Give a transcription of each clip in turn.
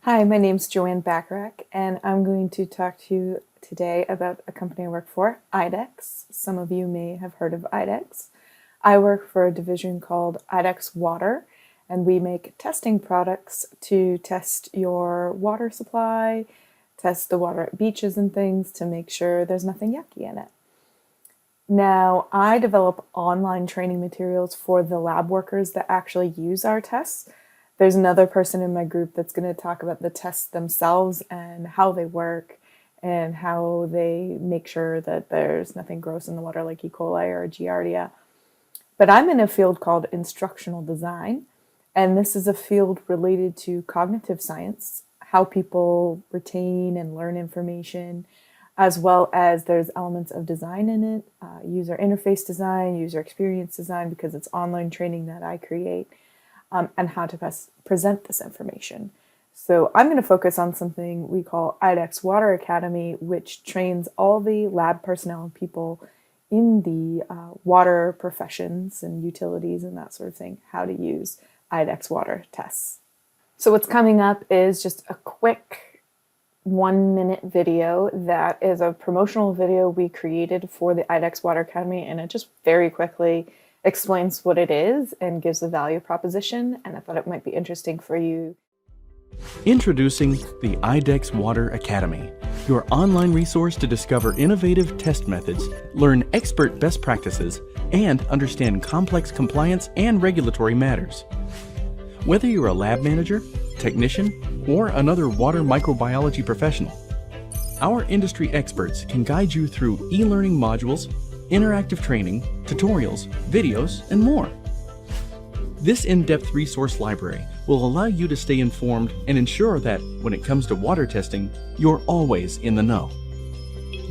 Hi, my name's Joanne Bacharach, and I'm going to talk to you today about a company I work for, IDEXX. Some of you may have heard of IDEXX. I work for a division called IDEXX Water, and we make testing products to test your water supply, test the water at beaches and things to make sure there's nothing yucky in it. Now, I develop online training materials for the lab workers that actually use our tests. There's another person in my group that's going to talk about the tests themselves and how they work and how they make sure that there's nothing gross in the water like E. coli or Giardia. But I'm in a field called Instructional Design, and this is a field related to cognitive science, how people retain and learn information, as well as there's elements of design in it, user interface design, user experience design, because it's online training that I create. And how to present this information. So I'm going to focus on something we call IDEXX Water Academy, which trains all the lab personnel and people in the water professions and utilities and that sort of thing, how to use IDEXX water tests. So what's coming up is just a quick 1-minute video that is a promotional video we created for the IDEXX Water Academy, and it just very quickly explains what it is and gives a value proposition, and I thought it might be interesting for you. Introducing the IDEXX Water Academy, your online resource to discover innovative test methods, learn expert best practices, and understand complex compliance and regulatory matters. Whether you're a lab manager, technician, or another water microbiology professional, our industry experts can guide you through e-learning modules, interactive training, tutorials, videos, and more. This in-depth resource library will allow you to stay informed and ensure that, when it comes to water testing, you're always in the know.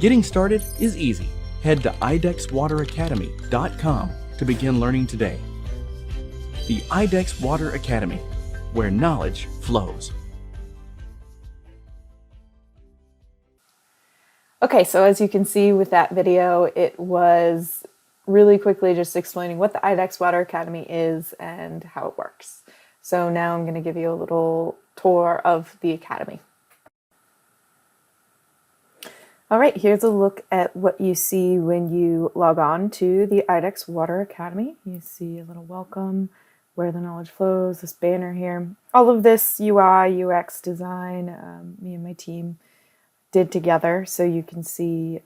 Getting started is easy. Head to idexwateracademy.com to begin learning today. The IDEXX Water Academy, where knowledge flows. Okay, so as you can see with that video, it was really quickly just explaining what the IDEXX Water Academy is and how it works. So now I'm going to give you a little tour of the Academy. All right, here's a look at what you see when you log on to the IDEXX Water Academy. You see a little welcome, where the knowledge flows, this banner here. All of this UI, UX design, me and my team did together, so you can see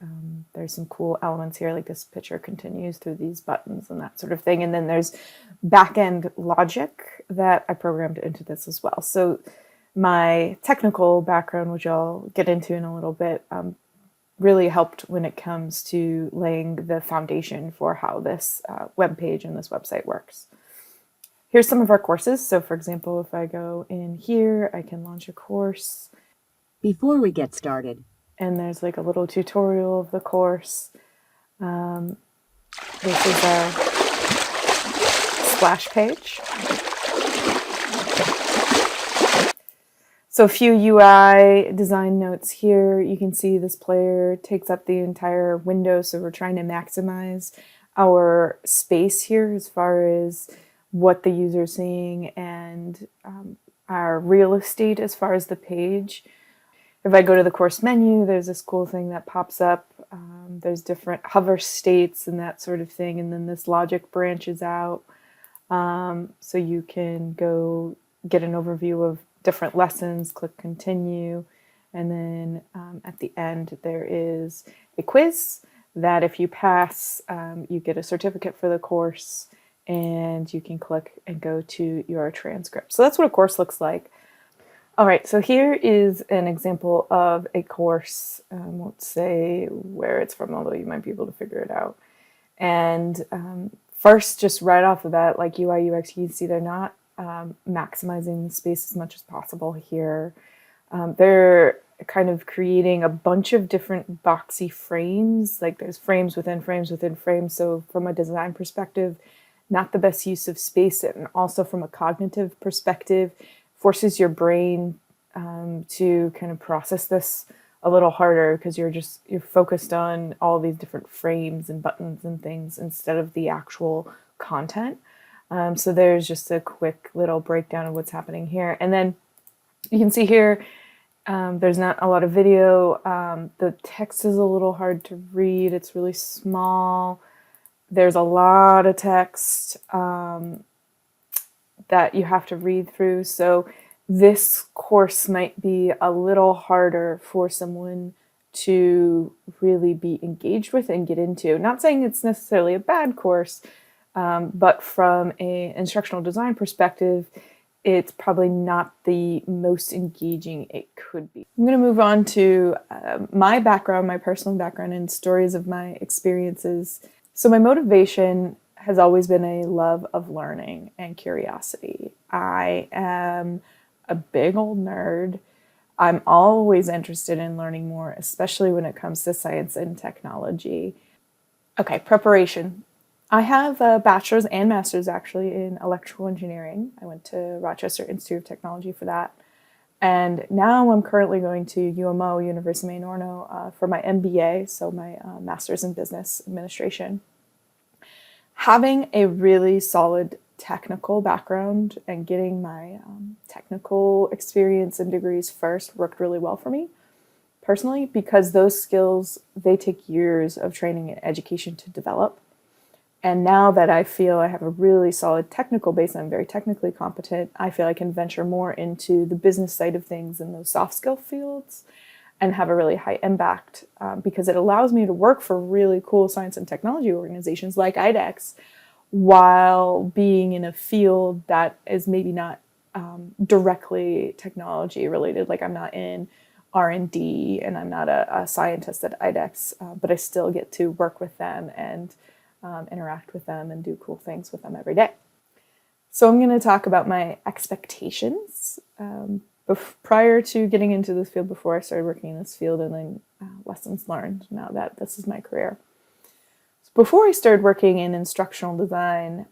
there's some cool elements here, like this picture continues through these buttons and that sort of thing, and then there's back-end logic that I programmed into this as well. So my technical background, which I'll get into in a little bit, really helped when it comes to laying the foundation for how this web page and this website works. Here's some of our courses. So for example, if I go in here, I can launch a course. Before we get started, and there's like a little tutorial of the course. This is our splash page. So a few UI design notes here. You can see this player takes up the entire window, so we're trying to maximize our space here as far as what the user's seeing and our real estate as far as the page. If I go to the course menu, there's this cool thing that pops up. There's different hover states and that sort of thing. And then this logic branches out. So you can go get an overview of different lessons, click continue. And then at the end, there is a quiz that if you pass, you get a certificate for the course and you can click and go to your transcript. So that's what a course looks like. All right, so here is an example of a course. I won't say where it's from, although you might be able to figure it out. And first, just right off the bat, like UI, UX, you can see they're not maximizing the space as much as possible here. They're kind of creating a bunch of different boxy frames, like there's frames within frames within frames. So from a design perspective, not the best use of space, and also from a cognitive perspective, forces your brain to kind of process this a little harder because you're focused on all these different frames and buttons and things instead of the actual content. So there's just a quick little breakdown of what's happening here. And then You can see here, there's not a lot of video. The text is a little hard to read. It's really small. There's a lot of text that you have to read through. So this course might be a little harder for someone to really be engaged with and get into. Not saying it's necessarily a bad course, but from an instructional design perspective, it's probably not the most engaging it could be. I'm going to move on to my background, my personal background, and stories of my experiences. So my motivation has always been a love of learning and curiosity. I am a big old nerd. I'm always interested in learning more, especially when it comes to science and technology. Okay, preparation. I have a bachelor's and master's actually in electrical engineering. I went to Rochester Institute of Technology for that. And now I'm currently going to UMO, University of Maine Orono, for my MBA, so my master's in business administration. Having a really solid technical background and getting my technical experience and degrees first worked really well for me personally, because those skills, they take years of training and education to develop. And now that I feel I have a really solid technical base, I'm very technically competent, I feel I can venture more into the business side of things in those soft skill fields and have a really high impact because it allows me to work for really cool science and technology organizations like IDEXX while being in a field that is maybe not directly technology related. Like I'm not in R&D and I'm not a scientist at IDEXX, but I still get to work with them and interact with them and do cool things with them every day. So I'm going to talk about my expectations prior to getting into this field, before I started working in this field, and then lessons learned now that this is my career. So before I started working in instructional design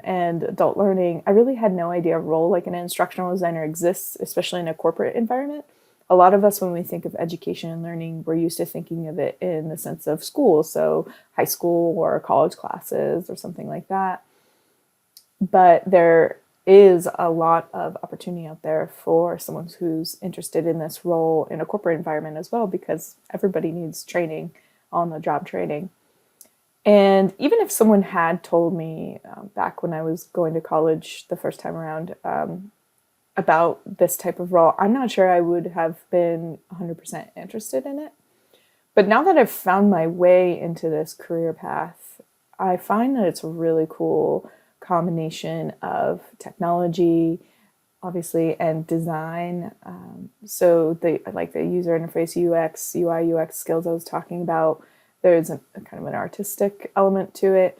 and adult learning, I really had no idea a role like an instructional designer exists, especially in a corporate environment. A lot of us, when we think of education and learning, we're used to thinking of it in the sense of school, so high school or college classes or something like that. But there is a lot of opportunity out there for someone who's interested in this role in a corporate environment as well, because everybody needs training, on-the-job training. And even if someone had told me back when I was going to college the first time around about this type of role, I'm not sure I would have been 100% interested in it. But now that I've found my way into this career path, I find that it's a really cool combination of technology, obviously, and design. So like the user interface UX, UI, UX skills I was talking about, there's a kind of an artistic element to it.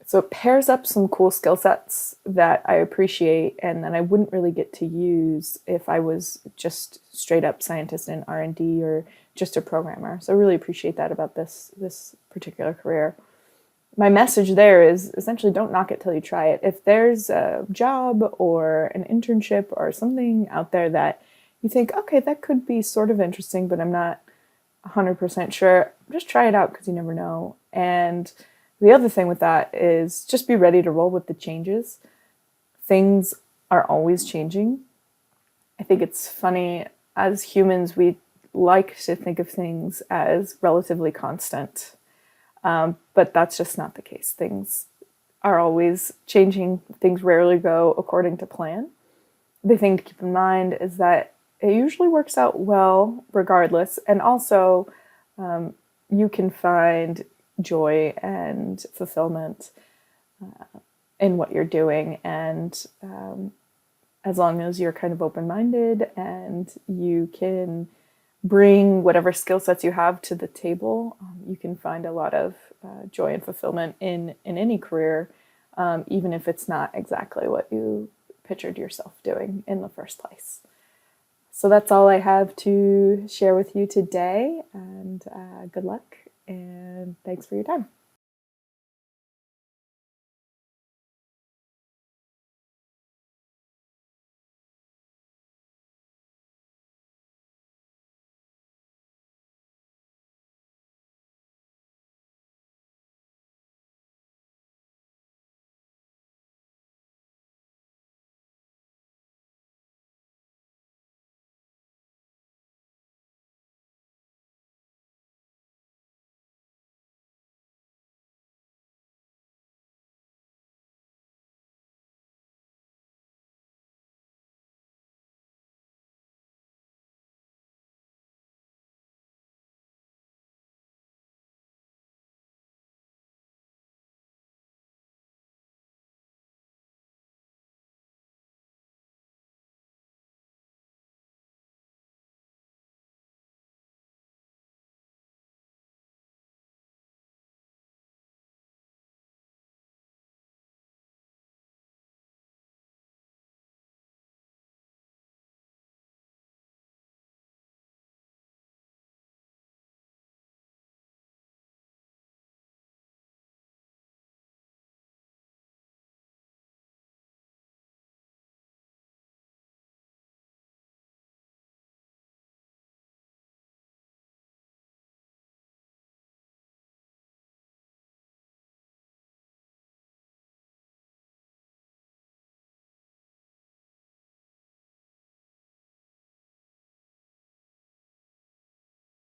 So it pairs up some cool skill sets that I appreciate and that I wouldn't really get to use if I was just straight up scientist in R&D or just a programmer. So I really appreciate that about this particular career. My message there is essentially don't knock it till you try it. If there's a job or an internship or something out there that you think, okay, that could be sort of interesting, but I'm not 100% sure, just try it out because you never know. And the other thing with that is just be ready to roll with the changes. Things are always changing. I think it's funny, as humans, we like to think of things as relatively constant. But that's just not the case. Things are always changing. Things rarely go according to plan. The thing to keep in mind is that it usually works out well regardless. And also, you can find joy and fulfillment in what you're doing. And as long as you're kind of open-minded and you can bring whatever skill sets you have to the table, you can find a lot of joy and fulfillment in any career, even if it's not exactly what you pictured yourself doing in the first place. So that's all I have to share with you today, and good luck, and thanks for your time.